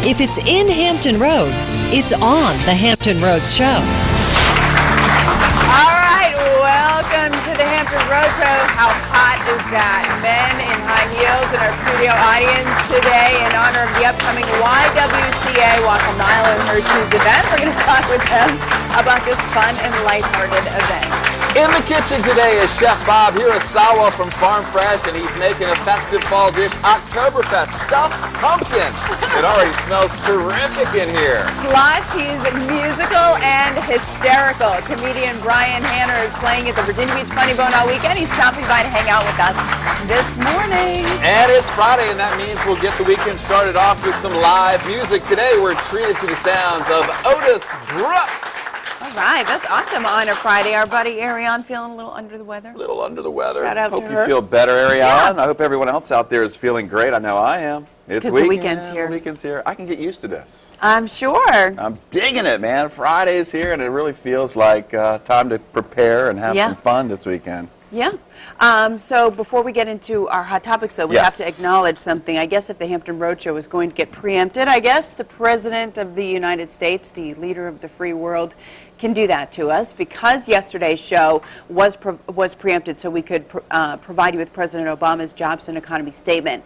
If it's in Hampton Roads, it's on the Hampton Roads Show. All right, welcome to the Hampton Roads Show. How hot is that? Men in high heels in our studio audience today in honor of the upcoming YWCA Walk a Mile in Her Shoes event. We're going to talk with them about this fun and lighthearted event. In the kitchen today is Chef Bob here at Sawa from Farm Fresh, and he's making a festive fall dish, Oktoberfest stuffed pumpkin. It already smells terrific in here. Plus, he's musical and hysterical. Comedian Brian Hanner is playing at the Virginia Beach Funny Bone all weekend. He's stopping by to hang out with us this morning. And it's Friday, and that means we'll get the weekend started off with some live music. Today, we're treated to the sounds of Otis Brooks. All right, that's awesome on a Friday. Our buddy Ariane feeling a little under the weather. A little under the weather. Shout out hope to you her. feel better, Ariane. Yeah. I hope everyone else out there is feeling great. I know I am. It's the weekend's here. The weekend's here. I can get used to this. I'm sure. I'm digging it, man. Friday's here, and it really feels like time to prepare and have some fun this weekend. Yeah. So before we get into our hot topics, though, we have to acknowledge something. I guess if the Hampton Roadshow is going to get preempted, I guess the President of the United States, the leader of the free world, can do that to us because yesterday's show was preempted so we could provide you with President Obama's jobs and economy statement.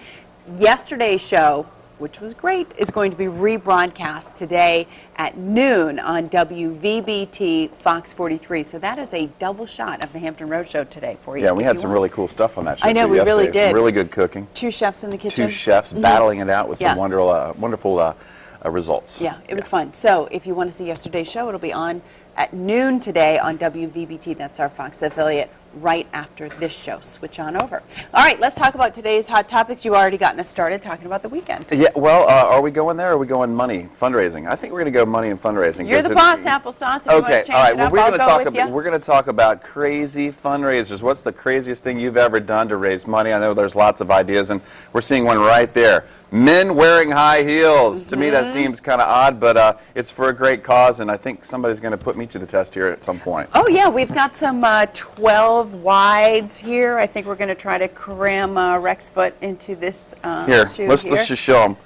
Yesterday's show, which was great, is going to be rebroadcast today at noon on WVBT Fox 43. So that is a double shot of the Hampton Roadshow today for you. Yeah, we had some really cool stuff on that show. I know, we yesterday. really did. Some really good cooking. Two chefs in the kitchen. Two chefs battling it out with some wonderful results. Yeah, it was fun. So if you want to see yesterday's show, it'll be on at noon today on WVBT. That's our Fox affiliate. Right after this show. Switch on over. All right, let's talk about today's hot topics. You've already gotten us started talking about the weekend. Yeah, well, are we going there or are we going money, fundraising? I think we're going to go money and fundraising. You're the boss, Applesauce. If okay, you all right. well, we're going to talk about crazy fundraisers. What's the craziest thing you've ever done to raise money? I know there's lots of ideas, and we're seeing one right there. Men wearing high heels. To me, that seems kind of odd, but it's for a great cause, and I think somebody's going to put me to the test here at some point. Oh, yeah. We've got some 12 wides here. I think we're going to try to cram Rex Foot into this shoe let's just show them.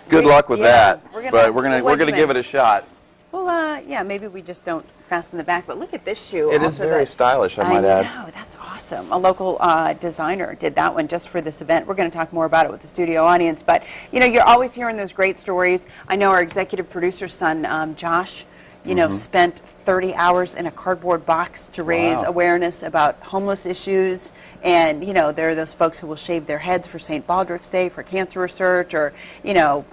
Good luck with that. We're gonna give it a shot. Well, yeah, maybe we just don't fasten the back, but look at this shoe. It is very stylish, I might add. I know, that's awesome. A local designer did that one just for this event. We're going to talk more about it with the studio audience, but you know, you're always hearing those great stories. I know our executive producer's son, Josh, spent 30 hours in a cardboard box to raise awareness about homeless issues. And, you know, there are those folks who will shave their heads for St. Baldrick's Day for cancer research, or, you know,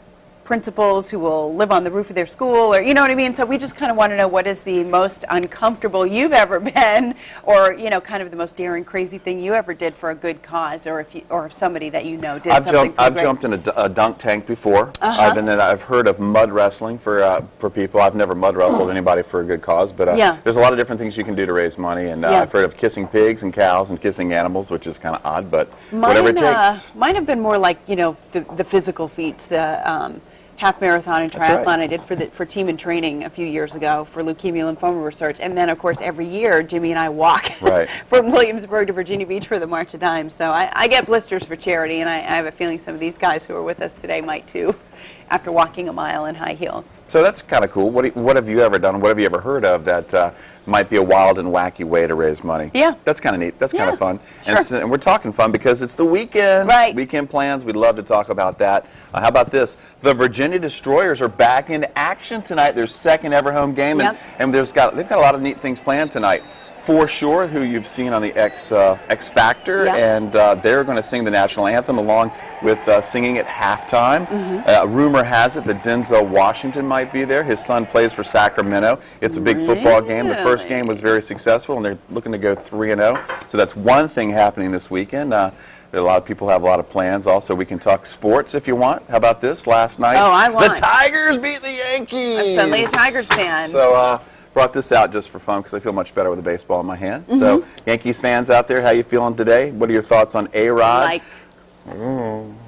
principals who will live on the roof of their school, or you know what I mean. So we just kind of want to know what is the most uncomfortable you've ever been, or you know, kind of the most daring, crazy thing you ever did for a good cause, or if somebody that you know did something. I've jumped in a dunk tank before. I've heard of mud wrestling for people. I've never mud wrestled anybody for a good cause, but there's a lot of different things you can do to raise money. And I've heard of kissing pigs and cows and kissing animals, which is kind of odd, but whatever it takes. Mine have been more like, you know, the physical feats, the half marathon and triathlon I did for Team in Training a few years ago for leukemia lymphoma research, and then of course every year Jimmy and I walk from Williamsburg to Virginia Beach for the March of Dimes. So I get blisters for charity, and I have a feeling some of these guys who are with us today might too, after walking a mile in high heels. So that's kind of cool. What have you ever done? What have you ever heard of that might be a wild and wacky way to raise money? Yeah. That's kind of neat. That's kind of fun. Sure. And we're talking fun because it's the weekend. Right. Weekend plans. We'd love to talk about that. How about this? The Virginia Destroyers are back in action tonight. Their second ever home game, and they've got a lot of neat things planned tonight. For Sure, who you've seen on the X Factor, and they're going to sing the national anthem along with singing at halftime. Rumor has it that Denzel Washington might be there. His son plays for Sacramento. It's a big football game. The first game was very successful, and they're looking to go 3-0. So that's one thing happening this weekend. A lot of people have a lot of plans. Also, we can talk sports if you want. How about this? Last night, the Tigers beat the Yankees. I'm suddenly a Tigers fan. So, brought this out just for fun because I feel much better with a baseball in my hand. So, Yankees fans out there, how you feeling today? What are your thoughts on A-Rod?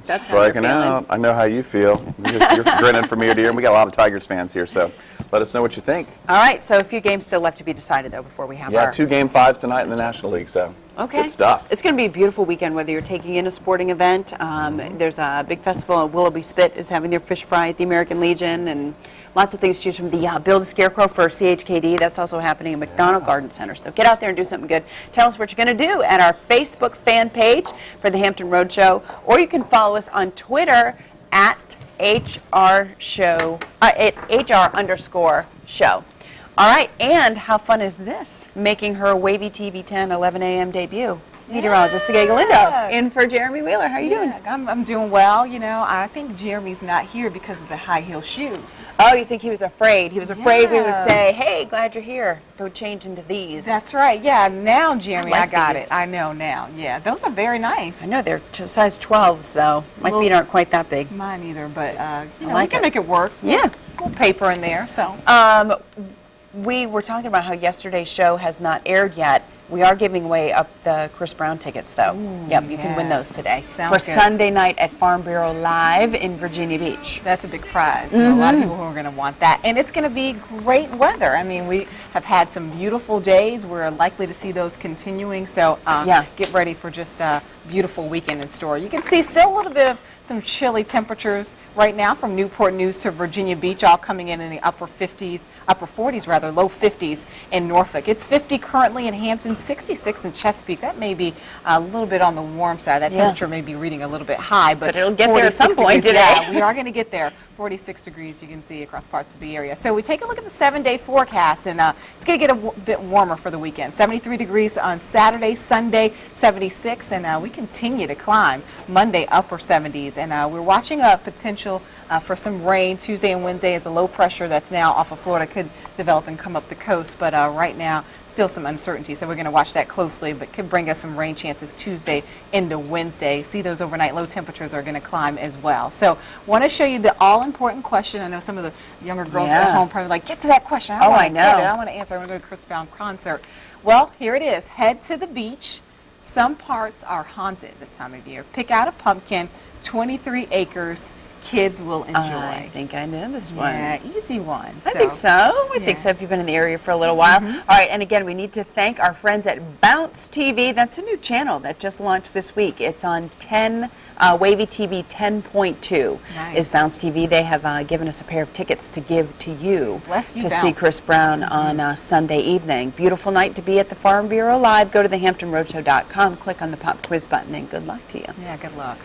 That's how you're Striking feeling. out. I know how you feel. You're grinning from ear to ear, and we got a lot of Tigers fans here, so let us know what you think. All right, so a few games still left to be decided, though, before we have Yeah, our... 2 Game 5s tonight in the National League, so Okay. good stuff. It's going to be a beautiful weekend, whether you're taking in a sporting event. There's a big festival, and Willoughby Spit is having their fish fry at the American Legion, and lots of things to choose from. The Build a Scarecrow for CHKD, that's also happening at McDonald Garden Center. So get out there and do something good. Tell us what you're going to do at our Facebook fan page for the Hampton Roadshow, or you can follow us on Twitter at HR_show. All right, and how fun is this? Making her Wavy TV 10 11 a.m. debut. Meteorologist Segay Galindo in for Jeremy Wheeler. How are you doing? I'm doing well. You know, I think Jeremy's not here because of the high heel shoes. Oh, you think he was afraid? He was afraid we would Yeah. say, hey, glad you're here. Go change into these. That's right. Yeah, now, Jeremy, I I like got these. it. I know now. Yeah, those are very nice. I know, they're size 12s, though. My Well, feet aren't quite that big. Mine either, but you know, like we can it. make it work. Yeah. Little paper in there, so. We were talking about how yesterday's show has not aired yet. We are giving away up the Chris Brown tickets, though. Yep, you can win yeah. those today. Sounds for good. Sunday night at Farm Bureau Live in Virginia Beach. That's a big prize. A lot of people who are going to want that. And it's going to be great weather. I mean, we have had some beautiful days. We're likely to see those continuing. So get ready for just a beautiful weekend in store. You can see still a little bit of some chilly temperatures right now from Newport News to Virginia Beach, all coming in the upper 40s rather, low 50s in Norfolk. It's 50 currently in Hampton, 66 in Chesapeake. That may be a little bit on the warm side. That temperature may be reading a little bit high, but it'll get there at some 46 point degrees, today. Yeah, we are going to get there. 46 degrees you can see across parts of the area. So we take a look at the 7-day forecast, and it's going to get a bit warmer for the weekend. 73 degrees on Saturday, Sunday 76, and we continue to climb. Monday upper 70s, and we're watching a potential for some rain Tuesday and Wednesday as the low pressure that's now off of Florida could develop and come up the coast, but right now still some uncertainty, so we're going to watch that closely, but could bring us some rain chances Tuesday into Wednesday. See, those overnight low temperatures are going to climb as well. So want to show you the all-important question. I know some of the younger girls at home probably like, get to that question. I know. I want to answer. I want to go to Chris Brown concert. Well, here it is. Head to the beach. Some parts are haunted this time of year. Pick out a pumpkin, 23 acres. Kids will enjoy. I think I know this one. Yeah, easy one. I think so. I think so if you've been in the area for a little while. All right, and again, we need to thank our friends at Bounce TV. That's a new channel that just launched this week. It's on Wavy TV 10.2 is Bounce TV. They have given us a pair of tickets to give to you, Bless you, to Bounce. see Chris Brown on Sunday evening. Beautiful night to be at the Farm Bureau Live. Go to thehamptonroadshow.com, click on the pop quiz button, and good luck to you. Yeah, good luck.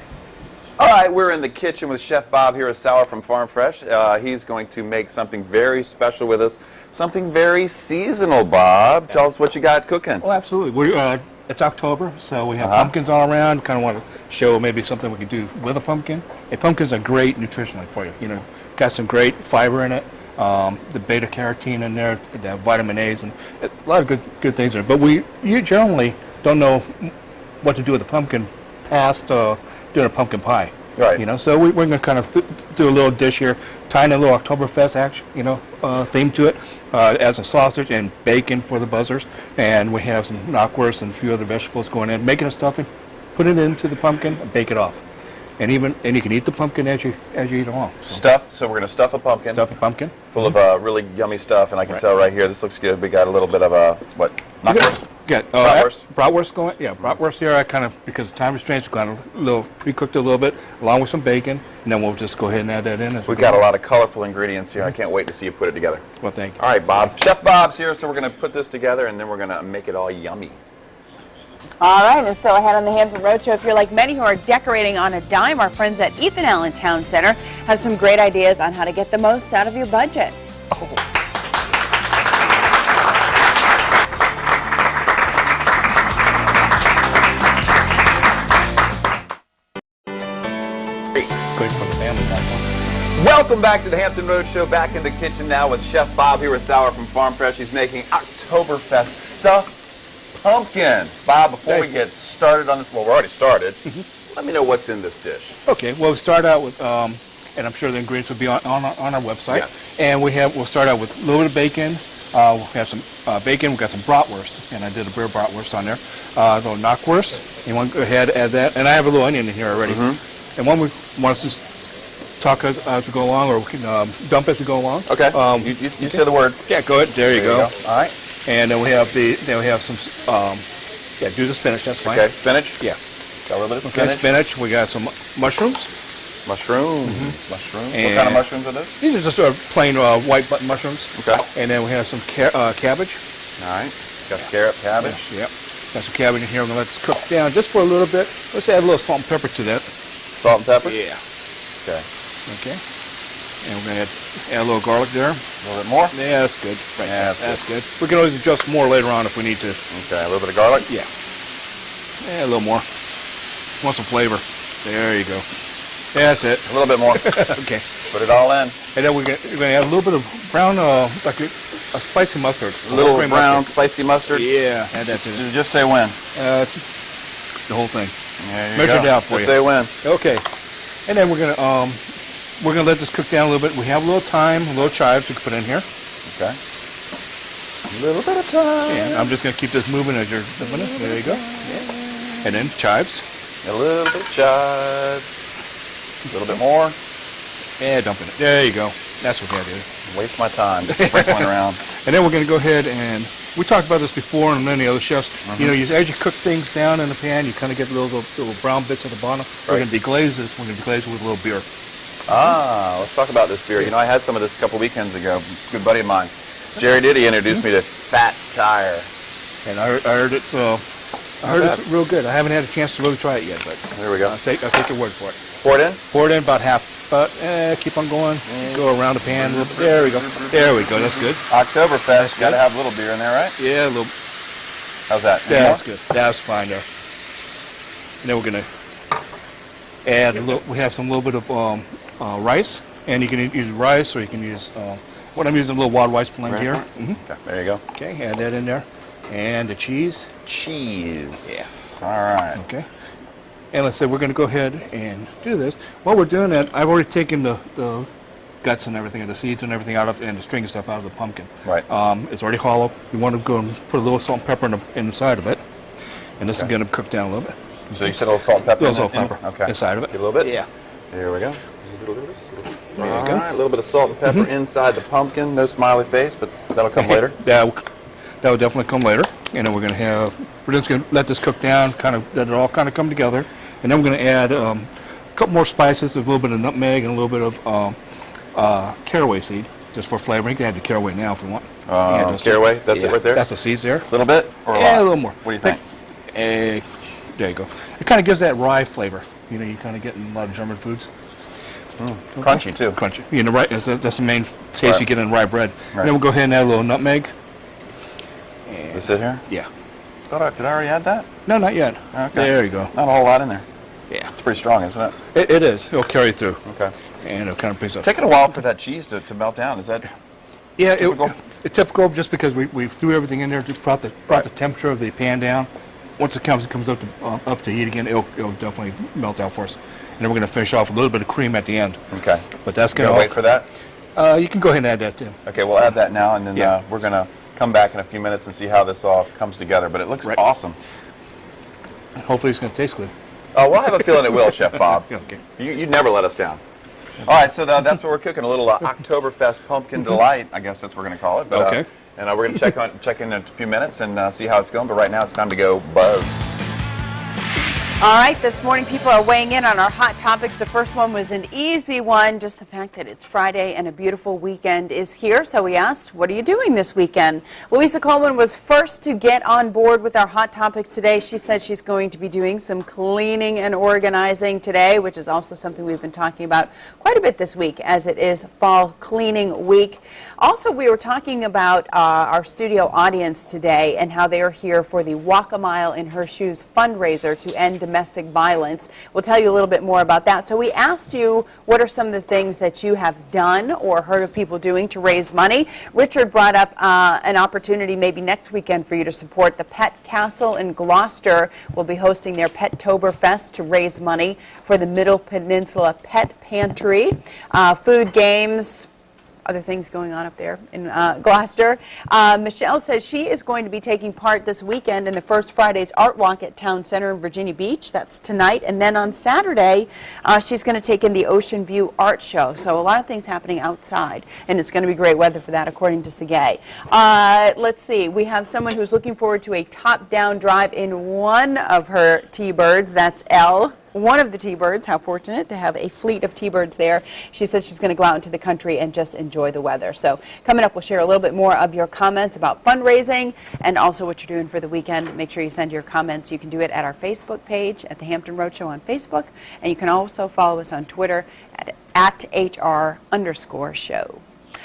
All right, we're in the kitchen with Chef Bob here at Sour from Farm Fresh. He's going to make something very special with us, something very seasonal, Bob. Tell us what you got cooking. Oh, absolutely. It's October, so we have pumpkins all around. Kind of want to show maybe something we can do with a pumpkin. And pumpkins are great nutritionally for you. You know, got some great fiber in it, the beta carotene in there, the vitamin A's, and a lot of good things in it. But you generally don't know what to do with a pumpkin past doing a pumpkin pie. Right. You know, so we're going to kind of do a little dish here, tying a little Oktoberfest action, theme to it, as a sausage and bacon for the buzzers, and we have some knockwurst and a few other vegetables going in, making a stuffing, put it into the pumpkin, and bake it off, and you can eat the pumpkin as you eat along. So we're going to stuff a pumpkin. Stuff a pumpkin. Full of really yummy stuff, and I can tell right here, this looks good. We got a little bit of knockwurst? Bratwurst? Bratwurst going, yeah, bratwurst here. I kind of, because of time restraints, we're kind of a little pre-cooked a little bit, along with some bacon, and then we'll just go ahead and add that in. We've got a lot of colorful ingredients here. I can't wait to see you put it together. Well, thank you. All right, Bob. Chef Bob's here, so we're going to put this together, and then we're going to make it all yummy. All right, and so ahead on the Hampton Roadshow, if you're like many who are decorating on a dime, our friends at Ethan Allen Town Center have some great ideas on how to get the most out of your budget. Great for the family background. Welcome back to the Hampton Road Show. Back in the kitchen now with Chef Bob here with Sour from Farm Fresh. He's making Oktoberfest stuffed pumpkin. Bob, before we get started on this, well, we're already started. Let me know what's in this dish. Okay, well, we start out with, and I'm sure the ingredients will be on our website. Yes. And we'll start out with a little bit of bacon. We'll have some bacon. We've got some bratwurst, and I did a beer bratwurst on there. A little knockwurst. You want to go ahead and add that, and I have a little onion in here already. And one we want to just talk as we go along, or we can dump as we go along. Okay. You say the word. Yeah, go ahead. There you go. All right. And then we have some do the spinach. That's fine. Okay. Spinach. Yeah. Got a little bit of Okay. spinach. Spinach. We got some mushrooms. Mushrooms. Mushrooms. What kind of mushrooms are those? These are just plain white button mushrooms. Okay. And then we have some cabbage. All right. Got the carrot, cabbage. Yep. Got some cabbage in here. We're going to let this cook down just for a little bit. Let's add a little salt and pepper to that. Salt and pepper? Yeah. Okay. Okay. And we're going to add a little garlic there. A little bit more? Yeah, that's good. Right. Yeah, that's good. We can always adjust more later on if we need to. Okay, a little bit of garlic? Yeah. Yeah, a little more. Want some flavor. There you go. Yeah, that's it. A little bit more. Okay. Put it all in. And then we're going to add a little bit of brown, like a spicy mustard. A little cream brown, mustard. spicy mustard? Yeah, add that to it. Just say when. The whole thing. There you Measure go. it out for Just you. say when. Okay. And then we're gonna let this cook down a little bit. We have a little thyme, a little chives we can put in here. Okay. A little bit of time. And I'm just gonna keep this moving as you're doing it. There you go. Yeah. And then chives. A little bit of chives. A little bit more. Yeah, dump in it. There you go. That's what that is. Waste my time just sprinkling around. And then we're gonna go ahead and we talked about this before, and many other chefs. You know, as you cook things down in the pan, you kind of get little brown bits at the bottom. We're gonna deglaze this. We're gonna deglaze it with a little beer. Ah, let's talk about this beer. You know, I had some of this a couple weekends ago. A good buddy of mine, Jerry Diddy, introduced me to Fat Tire. And I heard it. I heard it's real good. I haven't had a chance to really try it yet, but There we go. I'll take your word for it. Pour it in. Pour it in about half. But keep on going. Go around the pan. There we go. There we go. That's good. Oktoberfest. Got to have a little beer in there, right? Yeah, a little. How's that? Yeah, that's good. That's fine there. And then we're gonna add a little. We have some little bit of rice, and you can use rice, or you can use what I'm using, a little wild rice blend here. Okay, there you go. Okay, add that in there, and the cheese. Cheese. Yeah. All right. Okay. And let's say we're going to go ahead and do this. While we're doing that, I've already taken the guts and everything, and the seeds and everything out of, and the string stuff out of the pumpkin. Right. It's already hollow. You want to go and put a little salt and pepper inside of it. And this is going to cook down a little bit. So you said a little salt and pepper. A little salt and pepper Okay. inside of it. Get a little bit. Yeah. There we go. There you go. All right. A little bit of salt and pepper inside the pumpkin. No smiley face, but that'll come later. That will definitely come later. And then we're just going to let this cook down, let it all kind of come together. And then we're going to add a couple more spices, a little bit of nutmeg and a little bit of caraway seed, just for flavor. You can add the caraway now if you want. Caraway, that's it right there? That's the seeds there. A little bit? Or Yeah, lot? a little more. What do you think? There you go. It kind of gives that rye flavor. You know, you kind of get in a lot of German foods. Crunchy, too. Crunchy. You know, that's the main taste you get in rye bread. Right. And then we'll go ahead and add a little nutmeg. This it here? Yeah. Did I already add that? No, not yet. Okay. There you go. Not a whole lot in there. Yeah. It's pretty strong, isn't it? It is. It'll carry through. Okay. And it'll kind of picks up. Taking a while for that cheese to melt down. Is that? Yeah, typical? It's typical just because we threw everything in there, brought the temperature of the pan down. Once it comes up to heat again, it'll definitely melt out for us. And then we're going to finish off with a little bit of cream at the end. Okay. But that's Gonna going to wait for that? You can go ahead and add that too. Okay, we'll add that now, and then Yeah. we're going to come back in a few minutes and see how this all comes together. But it looks awesome. And hopefully it's going to taste good. Oh, well, I have a feeling it will, Chef Bob. Okay. You never let us down. All right, so that's what we're cooking, a little Oktoberfest pumpkin delight, I guess that's what we're going to call it. But, Okay. And we're going to check in a few minutes and see how it's going. But right now it's time to go buzz. All right, this morning people are weighing in on our hot topics. The first one was an easy one, just the fact that it's Friday and a beautiful weekend is here. So we asked, what are you doing this weekend? Louisa Coleman was first to get on board with our hot topics today. She said she's going to be doing some cleaning and organizing today, which is also something we've been talking about quite a bit this week as it is fall cleaning week. Also, we were talking about our studio audience today and how they are here for the Walk a Mile in Her Shoes fundraiser to end domestic violence. We'll tell you a little bit more about that. So we asked you, what are some of the things that you have done or heard of people doing to raise money? Richard brought up an opportunity maybe next weekend for you to support the Pet Castle in Gloucester. Will be hosting their Pettoberfest to raise money for the Middle Peninsula Pet Pantry. Food, games, other things going on up there in Gloucester. Michelle says she is going to be taking part this weekend in the First Friday's Art Walk at Town Center in Virginia Beach. That's tonight. And then on Saturday, she's going to take in the Ocean View Art Show. So a lot of things happening outside, and it's going to be great weather for that, according to Sagay. Let's see. We have someone who's looking forward to a top-down drive in one of her T-Birds. That's Elle. One of the T-Birds, how fortunate to have a fleet of T-Birds there. She said she's going to go out into the country and just enjoy the weather. So coming up, we'll share a little bit more of your comments about fundraising and also what you're doing for the weekend. Make sure you send your comments. You can do it at our Facebook page, at the Hampton Roadshow on Facebook, and you can also follow us on Twitter at @HR_show.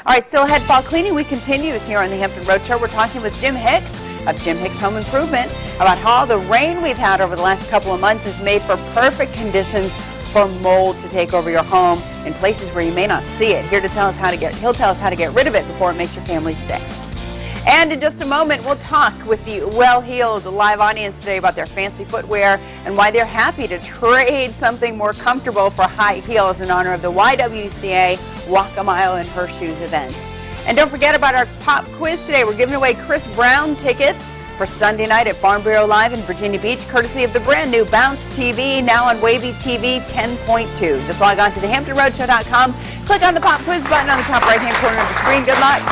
All right, still ahead, fall cleaning week continues here on the Hampton Roadshow. We're talking with Jim Hicks of Jim Hicks Home Improvement about how the rain we've had over the last couple of months has made for perfect conditions for mold to take over your home in places where you may not see it. He'll tell us how to get rid of it before it makes your family sick. And in just a moment, we'll talk with the well-heeled live audience today about their fancy footwear and why they're happy to trade something more comfortable for high heels in honor of the YWCA Walk a Mile in Her Shoes event. And don't forget about our pop quiz today. We're giving away Chris Brown tickets for Sunday night at Farm Bureau Live in Virginia Beach, courtesy of the brand new Bounce TV, now on Wavy TV 10.2. Just log on to thehamptonroadshow.com, click on the pop quiz button on the top right-hand corner of the screen. Good luck.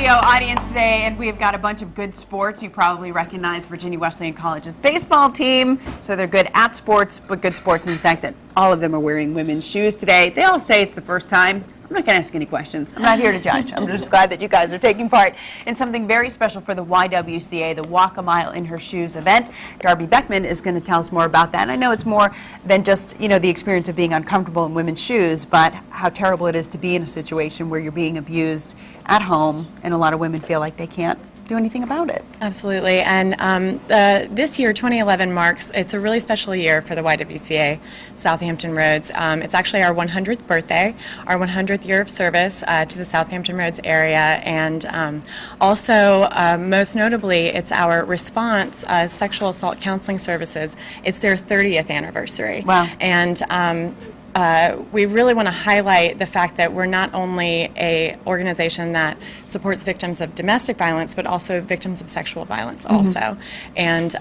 Audience today, and we've got a bunch of good sports. You probably recognize Virginia Wesleyan College's baseball team, so they're good at sports, but good sports in the fact that all of them are wearing women's shoes today. They all say it's the first time. I'm not going to ask any questions. I'm not here to judge. I'm just glad that you guys are taking part in something very special for the YWCA, the Walk a Mile in Her Shoes event. Darby Beckman is going to tell us more about that. And I know it's more than just, the experience of being uncomfortable in women's shoes, but how terrible it is to be in a situation where you're being abused at home, and a lot of women feel like they can't do anything about it. Absolutely, and this year, 2011, it's a really special year for the YWCA Southampton Roads. It's actually our 100th birthday, our 100th year of service to the Southampton Roads area, and also, most notably, it's our Response Sexual Assault Counseling Services. It's their 30th anniversary. Wow. And we really want to highlight the fact that we're not only an organization that supports victims of domestic violence, but also victims of sexual violence also. And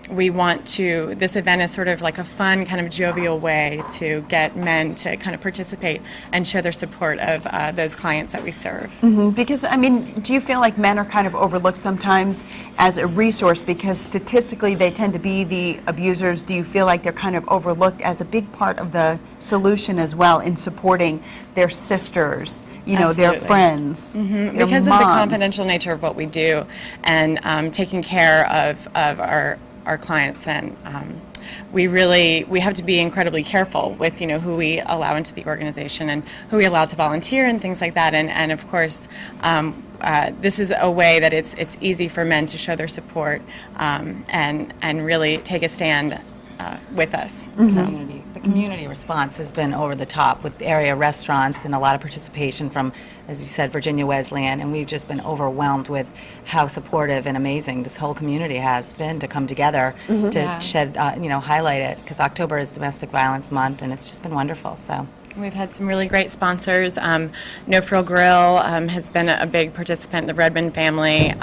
we want to, this event is sort of like a fun, kind of jovial way to get men to kind of participate and show their support of those clients that we serve. Because, do you feel like men are kind of overlooked sometimes as a resource because statistically they tend to be the abusers? Do you feel like they're kind of overlooked as a big part of the solution as well in supporting their sisters, their friends, their because moms? Of the confidential nature of what we do and taking care of our clients, and we have to be incredibly careful with who we allow into the organization and who we allow to volunteer and things like that, and of course this is a way that it's easy for men to show their support and really take a stand with us. The community response has been over the top with area restaurants and a lot of participation from, as you said, Virginia Wesleyan, and we've just been overwhelmed with how supportive and amazing this whole community has been to come together to shed, highlight it, because October is Domestic Violence Month, and it's just been wonderful. So. We've had some really great sponsors. No Frill Grill has been a big participant, the Redmond family.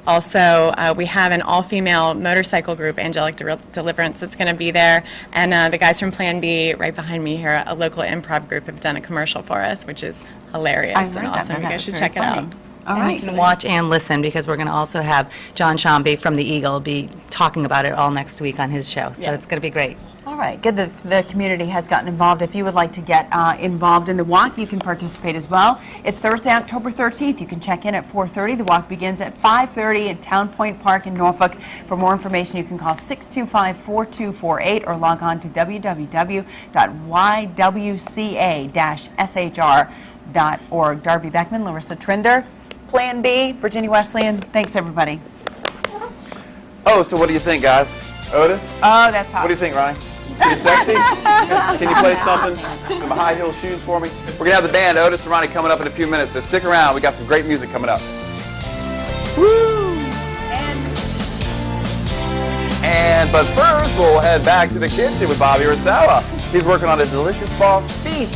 Also, we have an all-female motorcycle group, Angelic Deliverance, that's going to be there. And the guys from Plan B, right behind me here, a local improv group, have done a commercial for us, which is hilarious and awesome. You guys should check it out. All right. You can watch and listen, because we're going to also have John Shambi from the Eagle be talking about it all next week on his show. So it's going to be great. All right, good that the community has gotten involved. If you would like to get involved in the walk, you can participate as well. It's Thursday, October 13th. You can check in at 4:30. The walk begins at 5:30 at Town Point Park in Norfolk. For more information, you can call 625-4248 or log on to www.ywca-shr.org. Darby Beckman, Larissa Trinder, Plan B, Virginia Wesleyan. Thanks, everybody. Oh, so what do you think, guys? Otis? Oh, that's hot. What do you think, Ronnie? Pretty sexy? Can you play something? Some high heel shoes for me? We're going to have the band, Otis and Ronnie, coming up in a few minutes, so stick around. We got some great music coming up. Woo! And And but first, we'll head back to the kitchen with Bobby Rosawa. He's working on a delicious fall feast.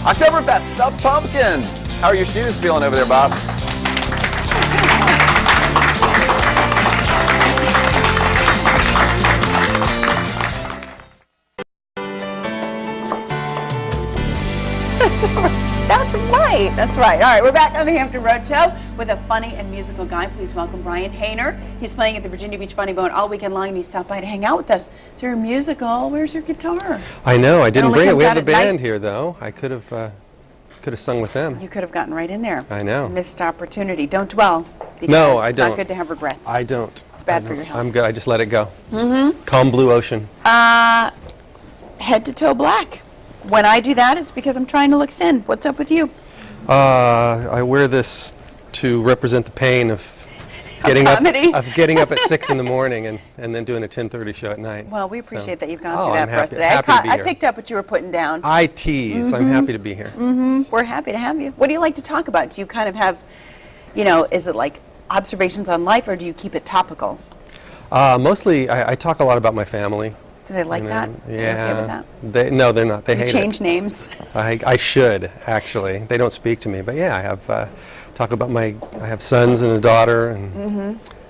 Oktoberfest stuffed pumpkins. How are your shoes feeling over there, Bob? That's right. That's right. All right, we're back on the Hampton Road Show with a funny and musical guy. Please welcome Brian Hayner. He's playing at the Virginia Beach Funny Bone all weekend long, and he stopped by to hang out with us. So you're musical. Where's your guitar? I know. I didn't bring it. We have a band night. here, though. I could have sung with them. You could have gotten right in there. I know. Missed opportunity. Don't dwell. No, I It's don't. not good to have regrets. I don't. It's bad for your health. I'm good. I just let it go. Mm-hmm. Calm blue ocean. Head to toe black. When I do that, it's because I'm trying to look thin. What's up with you? I wear this to represent the pain of getting up at 6 in the morning and then doing a 10:30 show at night. Well, we appreciate that you've gone Oh, through that I'm for us happy- today. happy to be I here. picked up what you were putting down. I tease. I'm happy to be here. We're happy to have you. What do you like to talk about? Do you kind of have, is it like observations on life, or do you keep it topical? Mostly, I talk a lot about my family. Do they like that? Yeah. Are they okay with that? No, they're not. They You hate change it. names. I should, actually. They don't speak to me, but yeah, I have talk about I have sons and a daughter,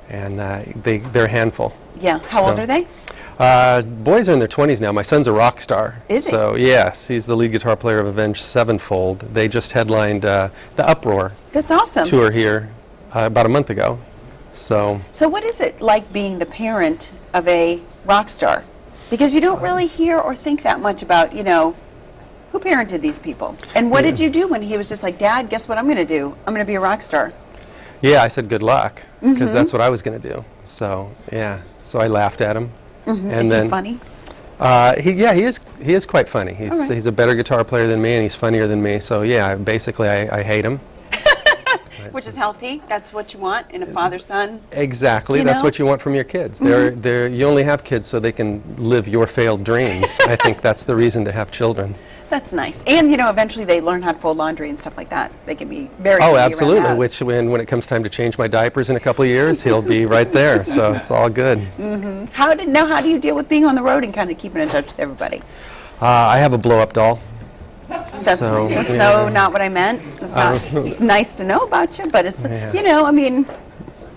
and they're a handful. Yeah. How old So- are they? Boys are in their 20s now. My son's a rock star. Is he? So yes, he's the lead guitar player of Avenged Sevenfold. They just headlined the Uproar That's awesome. tour here about a month ago. So So what is it like being the parent of a rock star? Because you don't really hear or think that much about, who parented these people? And what did you do when he was just like, Dad, guess what I'm going to do? I'm going to be a rock star. yeah, I said good luck because that's what I was going to do. So yeah, so I laughed at him. And Is then he funny? he is quite funny. He's a better guitar player than me, and he's funnier than me. So yeah, basically I hate him. Which is healthy. That's what you want in a father-son. Exactly. You That's know? what you want from your kids. You only have kids so they can live your failed dreams. I think that's the reason to have children. That's nice. And, eventually they learn how to fold laundry and stuff like that. They can be very Oh, handy around absolutely. the house. Which when it comes time to change my diapers in a couple of years, he'll be right there. So it's all good. How do you deal with being on the road and kind of keeping in touch with everybody? I have a blow-up doll. That's So, nice. That's yeah. not what I meant. It's not. It's nice to know about you, but it's, Yeah.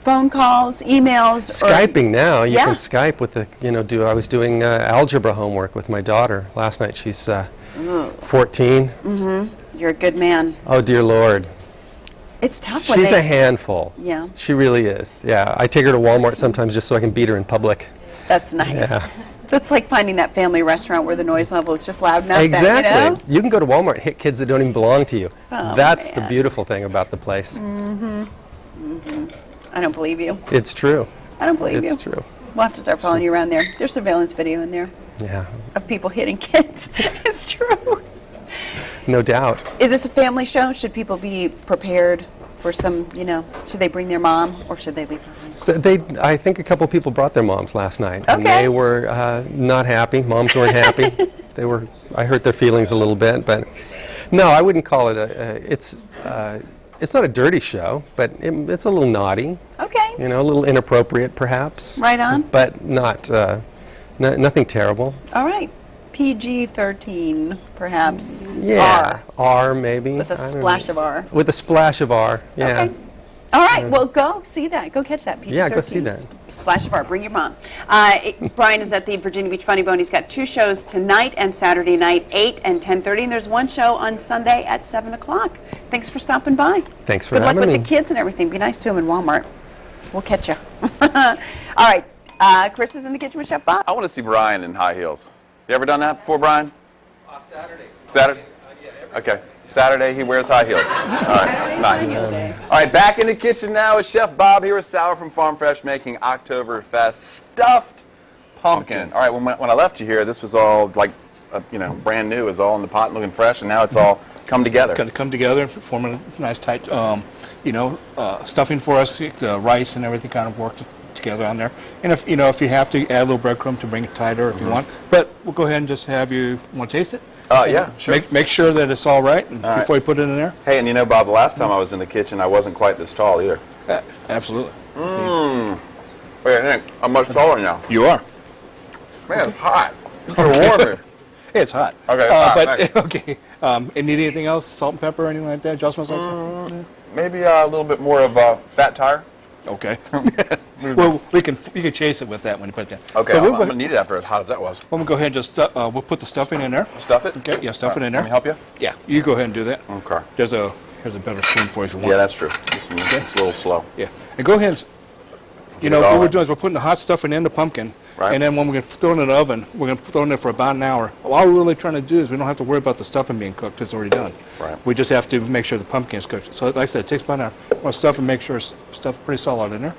phone calls, emails. Skyping now. You Yeah. can Skype with I was doing algebra homework with my daughter last night. She's 14. You're a good man. Oh, dear Lord. It's tough when She's they... a handful. Yeah. She really is. Yeah. I take her to Walmart sometimes just so I can beat her in public. That's nice. Yeah. That's like finding that family restaurant where the noise level is just loud enough. Exactly. That, You can go to Walmart and hit kids that don't even belong to you. Oh, That's the man. beautiful thing about the place. I don't believe you. It's true. I don't believe you. It's true. We'll have to start following you around there. There's surveillance video in there Yeah. of people hitting kids. It's true. No doubt. Is this a family show? Should people be prepared for some, should they bring their mom or should they leave her home? So I think a couple people brought their moms last night. And Okay. they were not happy. Moms weren't happy. I hurt their feelings a little bit, but no, I wouldn't call it it's not a dirty show, but it's a little naughty. Okay. A little inappropriate perhaps. Right on. But not, nothing terrible. All right. PG-13, perhaps. Yeah. R. R maybe. With a I don't splash know. of R. With a splash of R, yeah. Okay. All right. Well, go see that. Go catch that. PG-13. Yeah, go see that. Splash of R. Bring your mom. Brian is at the Virginia Beach Funny Bone. He's got 2 shows tonight and Saturday night, 8 and 10:30, and there's 1 show on Sunday at 7 o'clock. Thanks for stopping by. Thanks for Good luck having with me. the kids and everything. Be nice to them in Walmart. We'll catch you. All right. Chris is in the kitchen with Chef Bob. I want to see Brian in high heels. You ever done that before, Brian? Saturday. Saturday? Okay. Saturday, he wears high heels. All right, nice. All right, back in the kitchen now with Chef Bob here with Sour from Farm Fresh making Oktoberfest stuffed pumpkin. All right, when I left you here, this was all like, brand new. It was all in the pot and looking fresh, and now it's all come together. Got to come together, form a nice tight, stuffing for us. The rice and everything kind of worked together on there. And if you have to add a little breadcrumb to bring it tighter if you want. But we'll go ahead and just have you want to taste it. Yeah, sure. Make sure that it's all right, and right. before you put it in there. Hey, and Bob, the last time I was in the kitchen, I wasn't quite this tall either. Absolutely. Wait, Nick, I'm much taller now. You are. Man, it's hot. It's warm. It's hot. Okay, but okay. And need anything else? Salt and pepper, anything like that? Adjustments like that? Maybe a little bit more of fat tire. Okay. Well, you can chase it with that when you put it down. Okay, So I'm going to need it after as hot as that was. We'll go ahead and just we'll put the stuffing in there. Stuff it? Okay. Yeah, stuff it in there. Let me help you? Yeah, you go ahead and do that. Okay. Here's a better spoon for you if you want. Yeah, that's true. It's a little slow. Yeah, and go ahead and, Get it what all we're in. doing is we're putting the hot stuffing in the pumpkin, Right. and then when we're going to throw it in the oven, we're going to throw it in there for about an hour. All we're really trying to do is we don't have to worry about the stuffing being cooked. It's already done. Right. We just have to make sure the pumpkin is cooked. So like I said, it takes about an hour. We'll stuff and make sure it's stuffed pretty solid in there.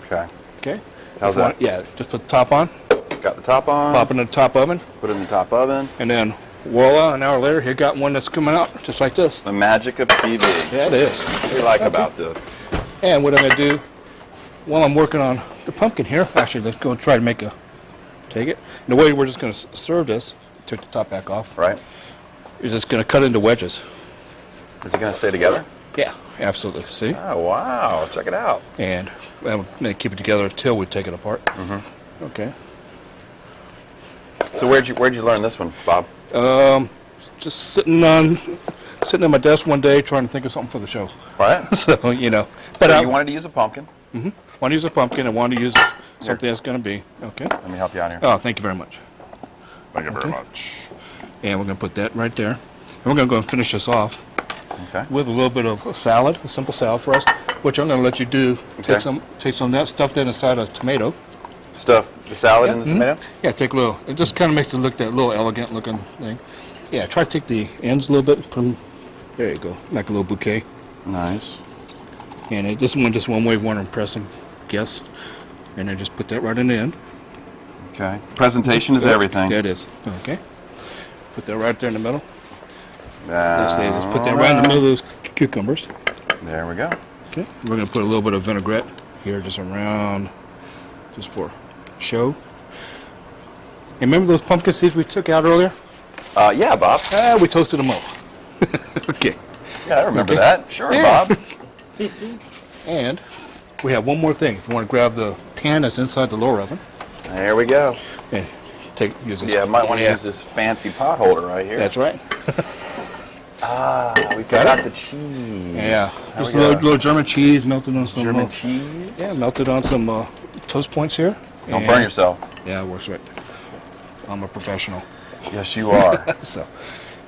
Okay. Okay. How's If you want- that? Yeah, just put the top on, Got the top on. pop it in the top oven, Put it in the top oven. and then voila, an hour later, you got one that's coming out just like this. The magic of TV. Yeah, it is. What do you like about this? And what I'm going to do, while I'm working on the pumpkin here, actually, let's go try to take it. And the way we're just going to serve this, take the top back off, Right? is just going to cut into wedges. Is it going to stay together? Yeah, absolutely. See? Oh, wow. Check it out. And we're going to keep it together until we take it apart. Okay. So where'd you learn this one, Bob? Just sitting at my desk one day trying to think of something for the show. Right? So, But So you wanted to use a pumpkin. want to use a pumpkin and want to use something that's going to be, okay. Let me help you out here. Oh, thank you very much. Thank you very much. And we're going to put that right there. And we're going to go and finish this off Okay. with a little bit of a salad, a simple salad for us, which I'm going to let you do. Okay. Take some of that, stuff that inside a tomato. Stuff the salad in the tomato? Yeah, take a little. It just kind of makes it look that little elegant looking thing. Yeah, try to take the ends a little bit. Put 'em, there you go, like a little bouquet. Nice. And just one way of one impressing guests. And then just put that right in the end. Okay. Presentation is everything. Yeah, it is. Okay. Put that right there in the middle. Let's Let's put that right in the middle of those cucumbers. There we go. Okay. We're going to put a little bit of vinaigrette here just around, just for show. And remember those pumpkin seeds we took out earlier? Yeah, Bob. We toasted them up. Okay. Yeah, I remember Okay. that. Sure, Yeah. Bob. And we have one more thing. If you want to grab the pan that's inside the lower oven, There we go. and use this. Yeah, might want to use this fancy pot holder right here. That's right. We forgot the cheese. Yeah. There Just we a go. little German cheese melted on some German cheese. Yeah, melted on some toast points here. Don't And- burn yourself. Yeah, it works right. I'm a professional. Yes, you are. So,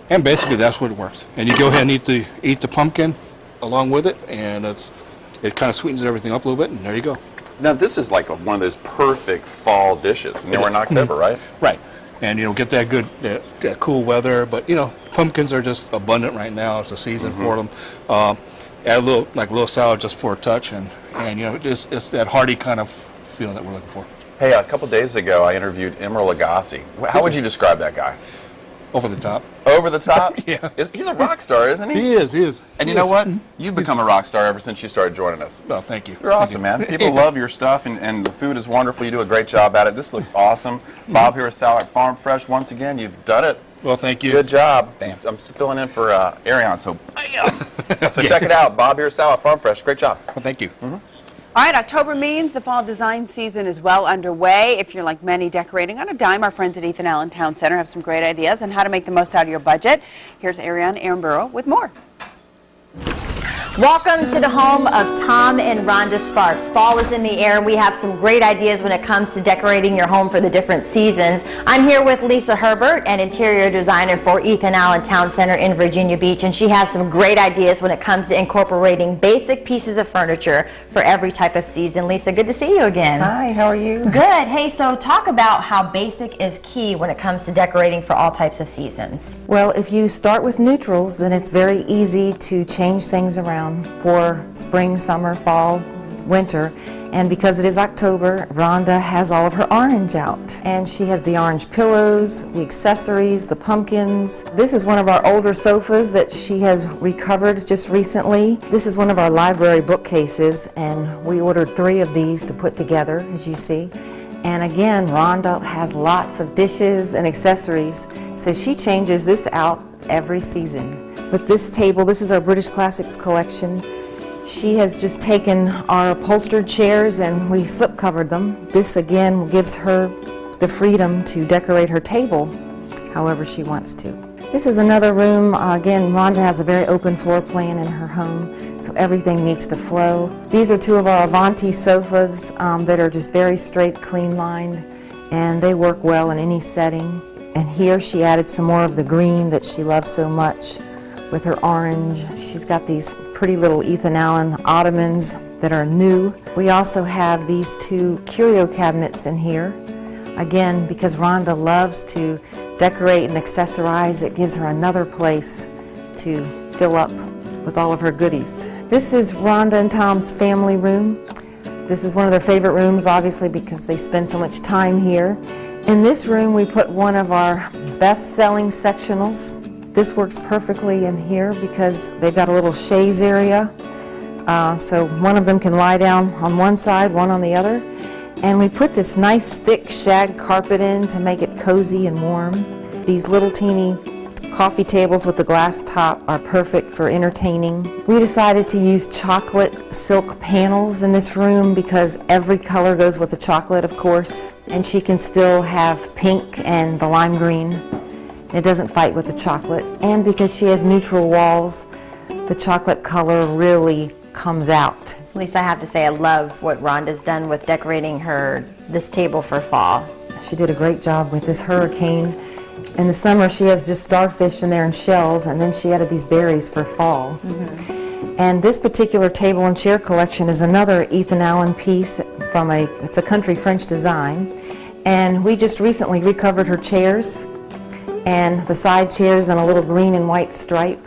and basically that's what it works. And you go ahead and eat the pumpkin along with it, and it kind of sweetens everything up a little bit, and there you go. Now, this is like one of those perfect fall dishes. And we're in October, right? Right. And get that good, that cool weather. But pumpkins are just abundant right now. It's a season for them. Add a little salad just for a touch, and it's that hearty kind of feeling that we're looking for. Hey, a couple days ago, I interviewed Emeril Lagasse. How would you describe that guy? Over the top. Over the top? Yeah. He's a rock star, isn't he? He is. And you know what? You've become a rock star ever since you started joining us. Well, thank you. You're awesome, man. People love your stuff, and the food is wonderful. You do a great job at it. This looks awesome. Bob here at Salad Farm Fresh. Once again, you've done it. Well, thank you. Good job. Bam. I'm filling in for Ariane, so bam. So check it out. Bob here at Salad Farm Fresh. Great job. Well, thank you. All right, October means the fall design season is well underway. If you're like many decorating on a dime, our friends at Ethan Allen Town Center have some great ideas on how to make the most out of your budget. Here's Ariane Aramburo with more. Welcome to the home of Tom and Rhonda Sparks. Fall is in the air, and we have some great ideas when it comes to decorating your home for the different seasons. I'm here with Lisa Herbert, an interior designer for Ethan Allen Town Center in Virginia Beach, and she has some great ideas when it comes to incorporating basic pieces of furniture for every type of season. Lisa, good to see you again. Hi, how are you? Good. Hey, so talk about how basic is key when it comes to decorating for all types of seasons. Well, if you start with neutrals, then it's very easy to change things around for spring, summer, fall, winter. And because it is October, Rhonda has all of her orange out. And she has the orange pillows, the accessories, the pumpkins. This is one of our older sofas that she has recovered just recently. This is one of our library bookcases, and we ordered 3 of these to put together, as you see. And again, Rhonda has lots of dishes and accessories, so she changes this out every season. With this table, this is our British Classics collection. She has just taken our upholstered chairs and we slip covered them. This again gives her the freedom to decorate her table however she wants to. This is another room. Again, Rhonda has a very open floor plan in her home, so everything needs to flow. These are two of our Avanti sofas that are just very straight, clean lined, and they work well in any setting. And here she added some more of the green that she loves so much with her orange. She's got these pretty little Ethan Allen ottomans that are new. We also have these two curio cabinets in here. Again, because Rhonda loves to decorate and accessorize, it gives her another place to fill up with all of her goodies. This is Rhonda and Tom's family room. This is one of their favorite rooms, obviously, because they spend so much time here. In this room, we put one of our best-selling sectionals. This works perfectly in here because they've got a little chaise area. So one of them can lie down on one side, one on the other. And we put this nice thick shag carpet in to make it cozy and warm. These little teeny coffee tables with the glass top are perfect for entertaining. We decided to use chocolate silk panels in this room because every color goes with the chocolate, of course. And she can still have pink and the lime green. It doesn't fight with the chocolate. And because she has neutral walls, the chocolate color really comes out. Lisa, I have to say I love what Rhonda's done with decorating this table for fall. She did a great job with this hurricane. In the summer, she has just starfish in there and shells, and then she added these berries for fall. And this particular table and chair collection is another Ethan Allen piece from it's a country French design. And we just recently recovered her chairs and the side chairs in a little green and white stripe.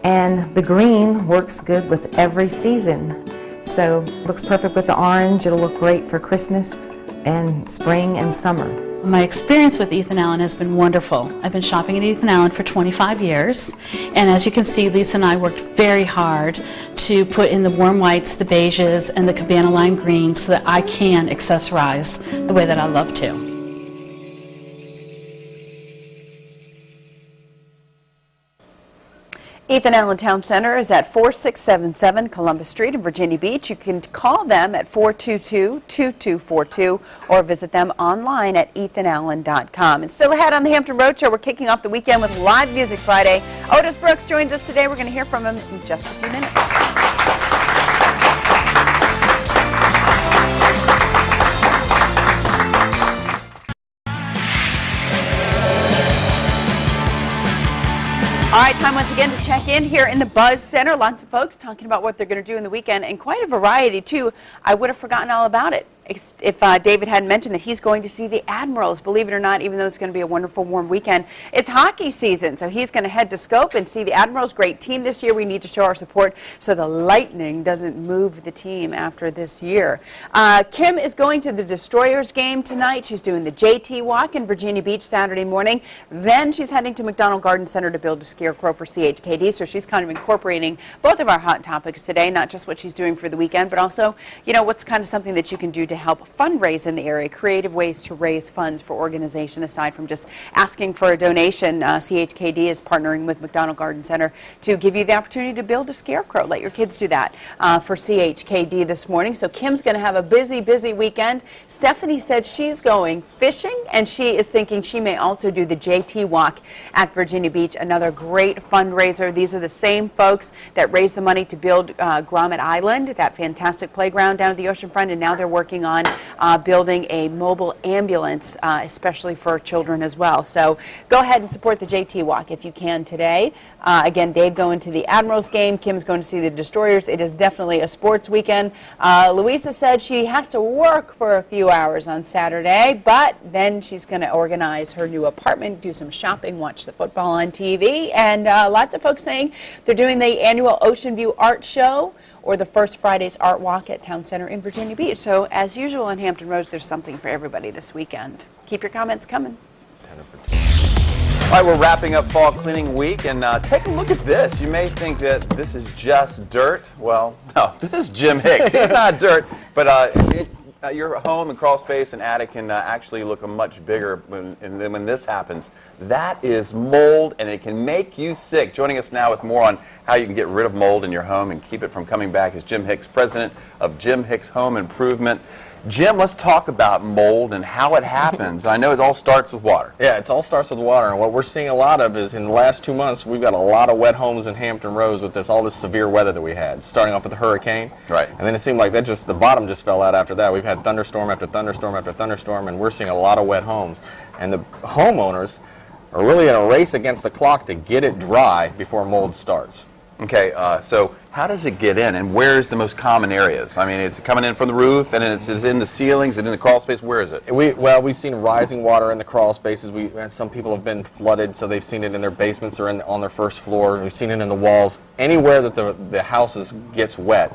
And the green works good with every season. So looks perfect with the orange. It'll look great for Christmas and spring and summer. My experience with Ethan Allen has been wonderful. I've been shopping at Ethan Allen for 25 years, and as you can see, Lisa and I worked very hard to put in the warm whites, the beiges, and the cabana lime greens so that I can accessorize the way that I love to. Ethan Allen Town Center is at 4677 Columbus Street in Virginia Beach. You can call them at 422-2242 or visit them online at ethanallen.com. And still ahead on the Hampton Roadshow, we're kicking off the weekend with Live Music Friday. Otis Brooks joins us today. We're going to hear from him in just a few minutes. All right, time once again to check in here in the Buzz Center. Lots of folks talking about what they're going to do in the weekend, and quite a variety, too. I would have forgotten all about it if David hadn't mentioned that he's going to see the Admirals. Believe it or not, even though it's going to be a wonderful, warm weekend, it's hockey season, so he's going to head to Scope and see the Admirals. Great team this year. We need to show our support so the Lightning doesn't move the team after this year. Kim is going to the Destroyers game tonight. She's doing the JT Walk in Virginia Beach Saturday morning. Then she's heading to McDonald Garden Center to build a scarecrow for CHKD, so she's kind of incorporating both of our hot topics today, not just what she's doing for the weekend, but also, you know, what's kind of something that you can do to help fundraise in the area, creative ways to raise funds for organization aside from just asking for a donation. CHKD is partnering with McDonald Garden Center to give you the opportunity to build a scarecrow. Let your kids do that for CHKD this morning. So Kim's going to have a busy, busy weekend. Stephanie said she's going fishing, and she is thinking she may also do the JT Walk at Virginia Beach, another great fundraiser. These are the same folks that raised the money to build Grommet Island, that fantastic playground down at the oceanfront, and now they're working on building a mobile ambulance, especially for children as well. So go ahead and support the JT Walk if you can today. Again, Dave going to the Admirals game. Kim's going to see the Destroyers. It is definitely a sports weekend. Louisa said she has to work for a few hours on Saturday, but then she's going to organize her new apartment, do some shopping, watch the football on TV, and lots of folks saying they're doing the annual Ocean View Art Show or the First Friday's Art Walk at Town Center in Virginia Beach. So as usual on Hampton Roads, there's something for everybody this weekend. Keep your comments coming. All right, we're wrapping up fall cleaning week, and take a look at this. You may think that this is just dirt. Well, no, this is Jim Hicks. He's not dirt, but your home and crawl space and attic can actually look much bigger when this happens. That is mold, and it can make you sick. Joining us now with more on how you can get rid of mold in your home and keep it from coming back is Jim Hicks, president of Jim Hicks Home Improvement. Jim, let's talk about mold and how it happens. I know it all starts with water. Yeah, it all starts with water, and what we're seeing a lot of is in the last 2 months, we've got a lot of wet homes in Hampton Roads with all this severe weather that we had, starting off with the hurricane. Right. And then it seemed like the bottom just fell out after that. We've had thunderstorm after thunderstorm after thunderstorm, and we're seeing a lot of wet homes. And the homeowners are really in a race against the clock to get it dry before mold starts. Okay, so how does it get in, and where's the most common areas? I mean, it's coming in from the roof, and it's in the ceilings, and in the crawl space. Where is it? We've seen rising water in the crawl spaces. Some people have been flooded, so they've seen it in their basements or on their first floor. We've seen it in the walls. Anywhere that the house gets wet,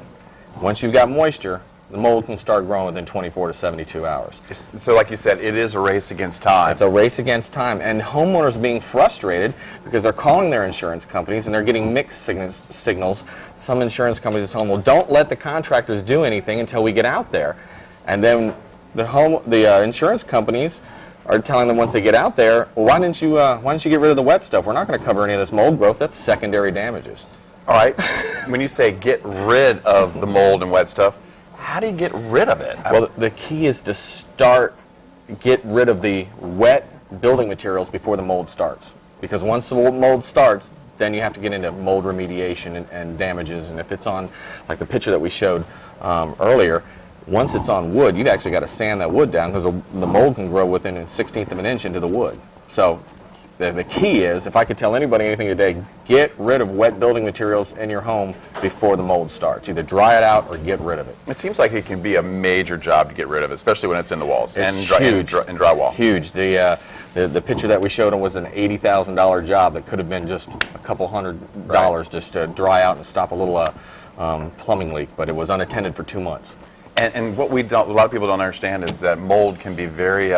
once you've got moisture, the mold can start growing within 24 to 72 hours. So like you said, it is a race against time. It's a race against time. And homeowners are being frustrated because they're calling their insurance companies and they're getting mixed signals. Some insurance companies are saying, well, don't let the contractors do anything until we get out there. And then the insurance companies are telling them once they get out there, well, why didn't you get rid of the wet stuff? We're not going to cover any of this mold growth. That's secondary damages. All right. When you say get rid of the mold and wet stuff, how do you get rid of it? Well, the key is to get rid of the wet building materials before the mold starts. Because once the mold starts, then you have to get into mold remediation and damages. And if it's on, like the picture that we showed earlier, once it's on wood, you've actually got to sand that wood down because the mold can grow within a 1/16 of an inch into the wood. So the key is, if I could tell anybody anything today, get rid of wet building materials in your home before the mold starts. Either dry it out or get rid of it. It seems like it can be a major job to get rid of it, especially when it's in the walls It's huge. And drywall. Huge. The picture that we showed them was an $80,000 job that could have been just a couple $100 just to dry out and stop a little plumbing leak, but it was unattended for 2 months. And what a lot of people don't understand is that mold can be very,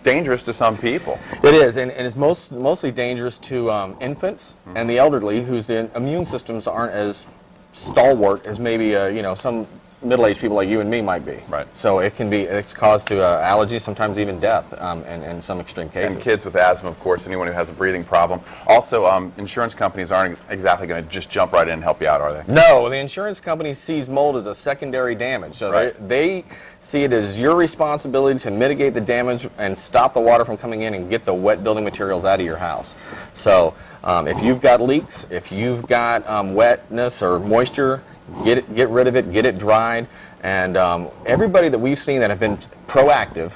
dangerous to some people. It is, and it's mostly dangerous to infants and the elderly, whose immune systems aren't as stalwart as maybe some middle-aged people like you and me might be. Right. So it's caused to allergies, sometimes even death in some extreme cases. And kids with asthma, of course, anyone who has a breathing problem. Also, insurance companies aren't exactly going to just jump right in and help you out, are they? No, the insurance company sees mold as a secondary damage. So they see it as your responsibility to mitigate the damage and stop the water from coming in and get the wet building materials out of your house. So if you've got leaks, if you've got wetness or moisture, get rid of it, get it dried, and everybody that we've seen that have been proactive,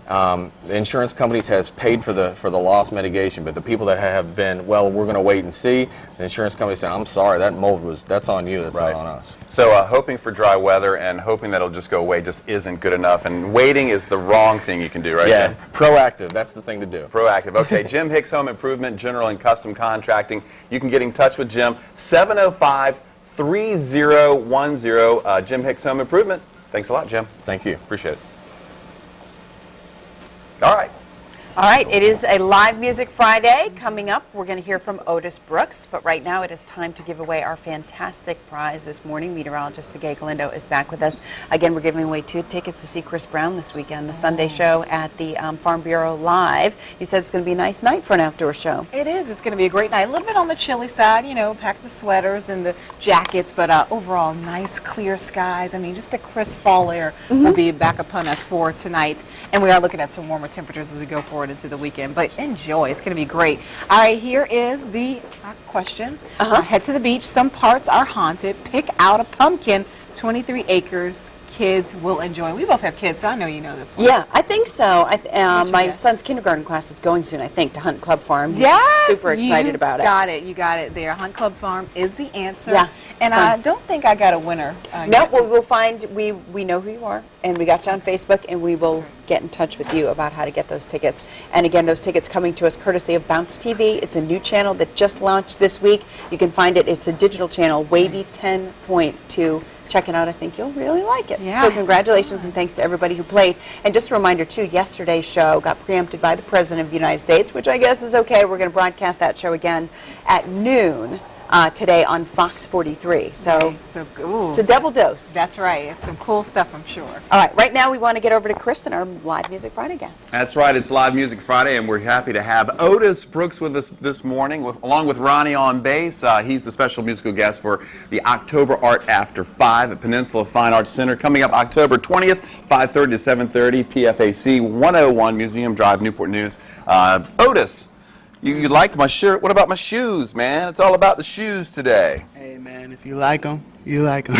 the insurance companies has paid for the loss mitigation, but the people that have been, well, we're going to wait and see, the insurance company said, I'm sorry, that mold that's on you, that's not on us. So hoping for dry weather and hoping that it'll just go away just isn't good enough, and waiting is the wrong thing you can do, right? Yeah, Jim? proactive, that's the thing to do. Proactive. Okay, Jim Hicks Home Improvement, General and Custom Contracting. You can get in touch with Jim, 705-3010, Jim Hicks Home Improvement. Thanks a lot, Jim. Thank you. Appreciate it. All right. All right, it is a live music Friday. Coming up, we're going to hear from Otis Brooks, but right now it is time to give away our fantastic prize this morning. Meteorologist Sergey Galindo is back with us. Again, we're giving away 2 tickets to see Chris Brown this weekend, the Sunday show at the Farm Bureau Live. You said it's going to be a nice night for an outdoor show. It is. It's going to be a great night. A little bit on the chilly side, pack the sweaters and the jackets, but overall, nice clear skies. I mean, just a crisp fall air will be back upon us for tonight. And we are looking at some warmer temperatures as we go forward into the weekend, but enjoy. It's going to be great. All right, here is the question. Head to the beach. Some parts are haunted. Pick out a pumpkin. 23 acres. Kids will enjoy. We both have kids, so I know you know this one. Yeah, I think so. My son's kindergarten class is going soon, I think, to Hunt Club Farm. He's super excited about it. You got it there. Hunt Club Farm is the answer. Yeah, and I don't think I got a winner. No, well, we'll find, we know who you are, and we got you on Facebook, and we will get in touch with you about how to get those tickets. And again, those tickets coming to us courtesy of Bounce TV. It's a new channel that just launched this week. You can find it. It's a digital channel, Wavy 10.2. Check it out. I think you'll really like it. Yeah. So congratulations and thanks to everybody who played. And just a reminder, too, yesterday's show got preempted by the President of the United States, which I guess is okay. We're going to broadcast that show again at noon today on Fox 43. So, ooh, it's a double dose. that's right. It's some cool stuff, I'm sure. All right, right now we want to get over to Kristen, our Live Music Friday guest. That's right, it's Live Music Friday, and we're happy to have Otis Brooks with us this morning, along with Ronnie on bass. He's the special musical guest for the October Art After 5 at Peninsula Fine Arts Center, coming up October 20th, 5:30 to 7:30, PFAC 101 Museum Drive, Newport News. Otis, you like my shirt? What about my shoes, man? It's all about the shoes today. Hey, man, if you like them, you like them.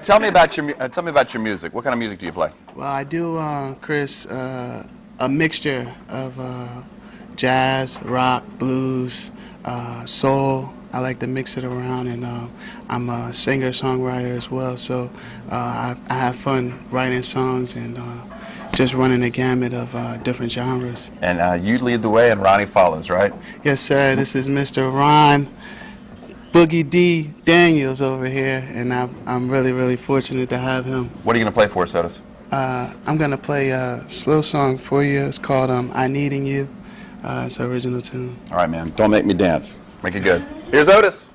Tell me about your music. What kind of music do you play? Well, I do, Chris, a mixture of jazz, rock, blues, soul. I like to mix it around, and I'm a singer-songwriter as well, so I have fun writing songs and just running the gamut of different genres. And you lead the way and Ronnie follows, right? Yes, sir. This is Mr. Ron Boogie D. Daniels over here, and I'm really, really fortunate to have him. What are you going to play for us, Otis? I'm going to play a slow song for you. It's called I Needing You. It's an original tune. All right, man. Don't make me dance. Make it good. Here's Otis.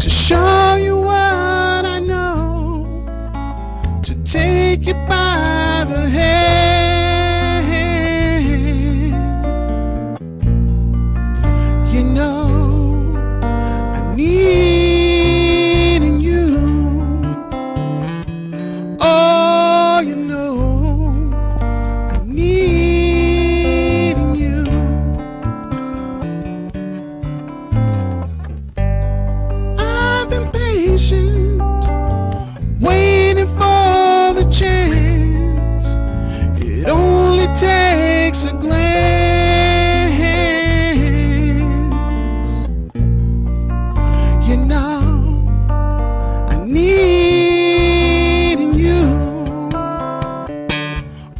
To show you what I know, to take you by the hand. You know, I need you. Oh, you know, I need you. I've been patient, waiting for the chance. It only takes a glance. You know, I need you.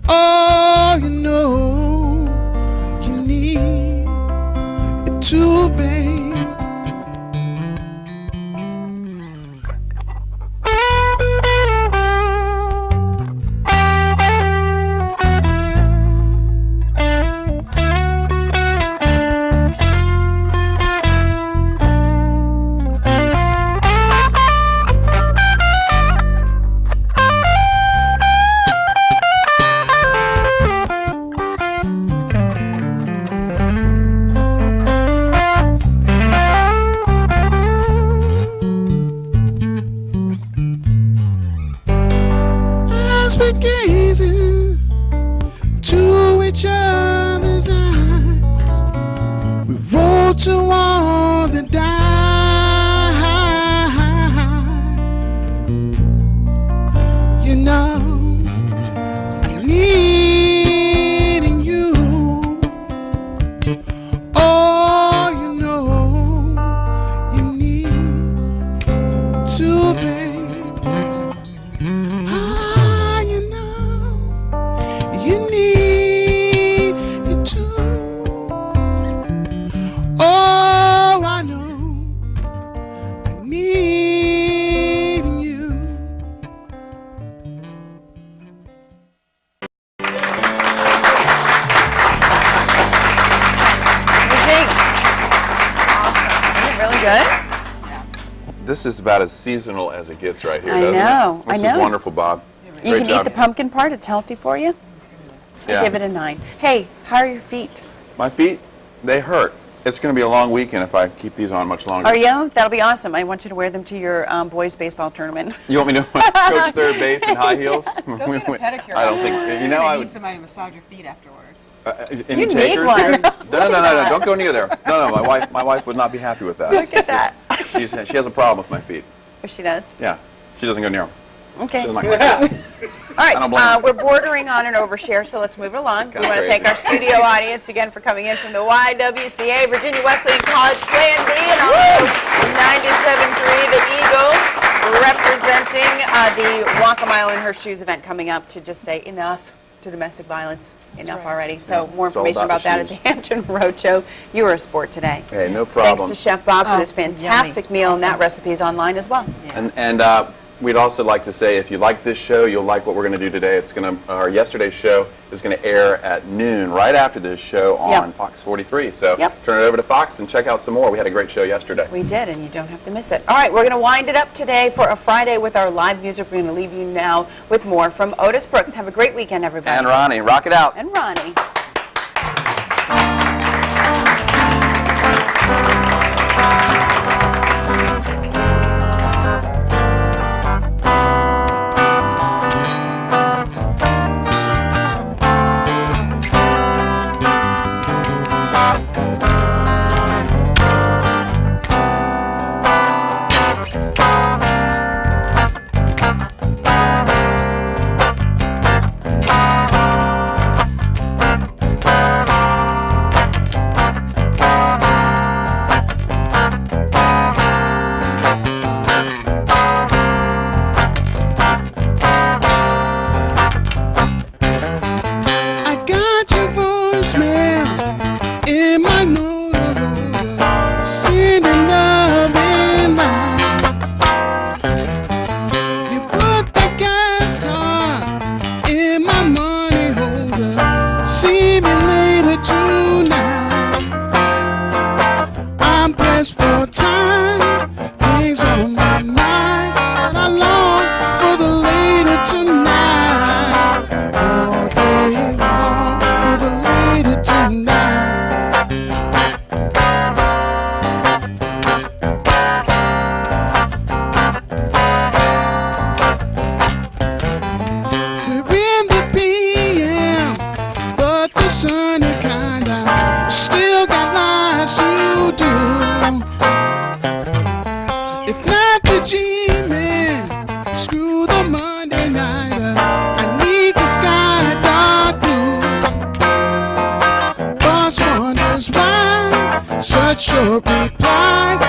Oh, you know, you need it too, babe. As we're gazing to each other's eyes, we roll toward the dive. You know, I need you. Oh, you know, you need to, babe. You know, you need it too. Oh, I know, I need you. Really good? This is about as seasonal as it gets right here, I doesn't know, it? This I know. is wonderful, Bob. You Great can job. eat the pumpkin part. It's healthy for you. Yeah. I give it a 9. Hey, how are your feet? My feet, they hurt. It's going to be a long weekend if I keep these on much longer. Are you? That'll be awesome. I want you to wear them to your boys' baseball tournament. You want me to coach third base in high heels? Go get a pedicure. I don't think, you know, I need would. somebody to massage your feet afterwards. Any You need takers one. here? No, don't go near there. No, my wife would not be happy with that. Look at that. She has a problem with my feet. Or she does? Yeah. She doesn't go near them. Okay. She doesn't like my kids. All I don't blame right, her. we're bordering on an overshare, so let's move it along. We want to thank our studio audience again for coming in from the YWCA, Virginia Wesleyan College Plan B, and also 97.3 The Eagle, representing the Walk a Mile in Her Shoes event coming up to just say enough to domestic violence. Enough already. So more It's all information about about the that at the Hampton Roadshow. You were a sport today. Hey, no problem. Thanks to Chef Bob for this fantastic meal, and that recipe is online as well. And we'd also like to say, if you like this show, you'll like what we're going to do today. It's going to, our yesterday's show is going to air at noon, right after this show on Fox 43. So turn it over to Fox and check out some more. We had a great show yesterday. We did, and you don't have to miss it. All right, we're going to wind it up today for a Friday with our live music. We're going to leave you now with more from Otis Brooks. Have a great weekend, everybody. And Ronnie, rock it out. And Ronnie. Such short replies.